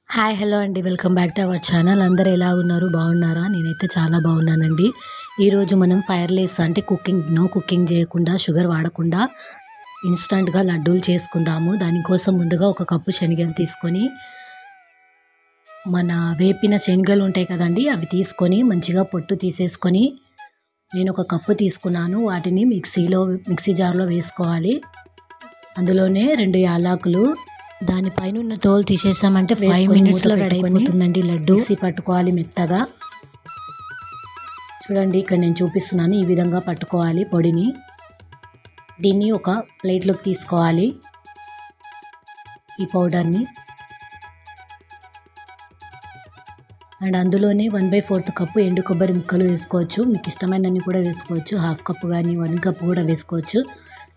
Hi hello అండి. Welcome back to our channel. అందరూ ఎలా ఉన్నారు? బాగున్నారా? నేనైతే చాలా బాగున్నానండి. ఈరోజు మనం ఫైర్‌లెస్ అంటే కుకింగ్ చేయకుండా, షుగర్ వాడకుండా ఇన్‌స్టంట్‌గా లడ్డూలు చేసుకుందాము. దానికోసం ముందుగా ఒక కప్పు శనగలు తీసుకొని, మన వేపిన శనగలు ఉంటాయి కదండీ, అవి తీసుకొని మంచిగా పొట్టు తీసేసుకొని, నేను ఒక కప్పు తీసుకున్నాను. వాటిని మిక్సీ జార్‌లో వేసుకోవాలి. అందులోనే 2 యాలకులు, దానిపైన ఉన్న తోలు తీసేసామంటే 5 మినిట్స్‌లో రెడీ అయిపోతుందండి లడ్డు. మిక్సీ పట్టుకోవాలి మెత్తగా. చూడండి, ఇక్కడ నేను చూపిస్తున్నాను. ఈ విధంగా పట్టుకోవాలి పొడిని. దీన్ని ఒక ప్లేట్లోకి తీసుకోవాలి, ఈ పౌడర్ని. అండ్ అందులోనే 1/4 కప్పు ఎండు కొబ్బరి ముక్కలు వేసుకోవచ్చు. మీకు ఇష్టమైనన్ని కూడా వేసుకోవచ్చు. 1/2 కప్పు కానీ 1 కప్పు కూడా వేసుకోవచ్చు.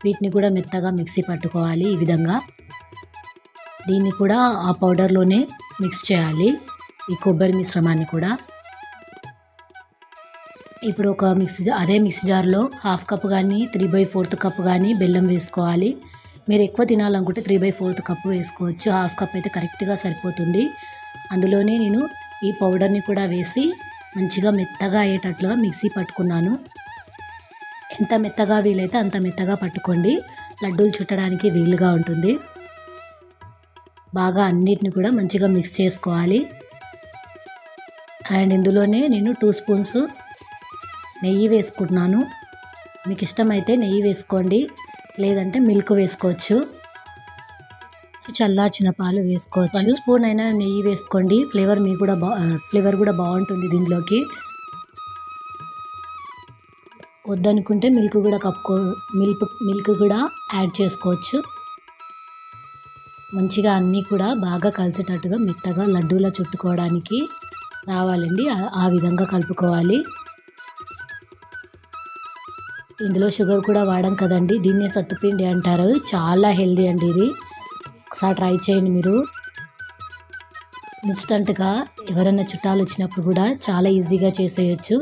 వీటిని కూడా మెత్తగా మిక్సీ పట్టుకోవాలి ఈ విధంగా. దీన్ని కూడా ఆ పౌడర్లోనే మిక్స్ చేయాలి, ఈ కొబ్బరి మిశ్రమాన్ని కూడా. ఇప్పుడు ఒక అదే మిక్సీ జార్లో 1/2 కప్పు కానీ 3/4 కప్పు కానీ బెల్లం వేసుకోవాలి. మీరు ఎక్కువ తినాలనుకుంటే 3/4 కప్పు వేసుకోవచ్చు. 1/2 కప్ అయితే కరెక్ట్గా సరిపోతుంది. అందులోనే నేను ఈ పౌడర్ని కూడా వేసి మంచిగా మెత్తగా అయ్యేటట్లుగా మిక్సీ పట్టుకున్నాను. ఎంత మెత్తగా వీలైతే అంత మెత్తగా పట్టుకోండి, లడ్డూలు చుట్టడానికి వీలుగా ఉంటుంది. బాగా అన్నిటిని కూడా మంచిగా మిక్స్ చేసుకోవాలి. అండ్ ఇందులోనే నేను 2 స్పూన్స్ నెయ్యి వేసుకుంటున్నాను. మీకు ఇష్టమైతే నెయ్యి వేసుకోండి, లేదంటే మిల్క్ వేసుకోవచ్చు. చల్లార్చిన పాలు వేసుకోవచ్చు. 1 స్పూన్ అయినా నెయ్యి వేసుకోండి. ఫ్లేవర్ కూడా బాగుంటుంది దీనిలోకి. వద్దనుకుంటే మిల్క్ కూడా యాడ్ చేసుకోవచ్చు. మంచిగా అన్నీ కూడా బాగా కలిసేటట్టుగా మెత్తగా లడ్డూలా చుట్టుకోవడానికి రావాలండి. ఆ విధంగా కలుపుకోవాలి. ఇందులో షుగర్ కూడా వాడం కదండి, దీన్నే సత్తుపిండి అంటారు. చాలా హెల్దీ అండి ఇది. ఒకసారి ట్రై చేయండి మీరు. ఇన్స్టంట్గా ఎవరైనా చుట్టాలు వచ్చినప్పుడు కూడా చాలా ఈజీగా చేసేయచ్చు.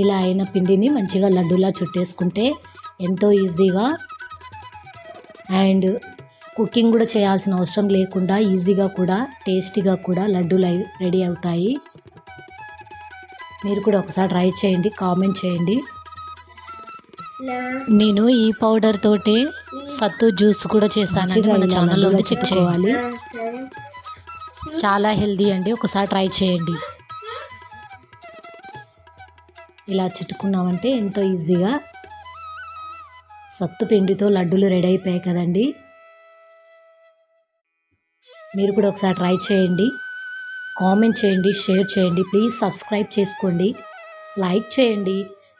ఇలా అయిన పిండిని మంచిగా లడ్డూలా చుట్టేసుకుంటే ఎంతో ఈజీగా అండ్ కుకింగ్ కూడా చేయాల్సిన అవసరం లేకుండా ఈజీగా కూడా టేస్టీగా కూడా లడ్డూలు రెడీ అవుతాయి. మీరు కూడా ఒకసారి ట్రై చేయండి, కామెంట్ చేయండి. నేను ఈ పౌడర్ తోటే సత్తు జ్యూస్ కూడా చేశాను. మన ఛానల్లో చెక్ చేయాలి. చాలా హెల్దీ అండి, ఒకసారి ట్రై చేయండి. ఇలా చుట్టుకున్నామంటే ఎంతో ఈజీగా సత్తు పిండితో లడ్డూలు రెడీ అయిపోయాయి కదండి. మీరు కూడా ఒకసారి ట్రై చేయండి, కామెంట్ చేయండి, షేర్ చేయండి. ప్లీజ్ సబ్స్క్రైబ్ చేసుకోండి, లైక్ చేయండి.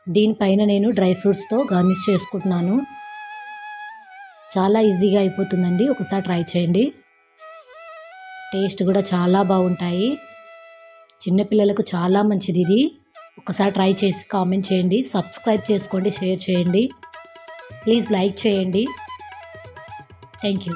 దీనిపైన నేను డ్రై ఫ్రూట్స్తో గార్నిష్ చేసుకుంటున్నాను. చాలా ఈజీగా అయిపోతుందండి, ఒకసారి ట్రై చేయండి. టేస్ట్ కూడా చాలా బాగుంటాయి. చిన్నపిల్లలకు చాలా మంచిది ఇది. ఒకసారి ట్రై చేసి కామెంట్ చేయండి, సబ్స్క్రైబ్ చేసుకోండి, షేర్ చేయండి. ప్లీజ్ లైక్ చేయండి. Thank you.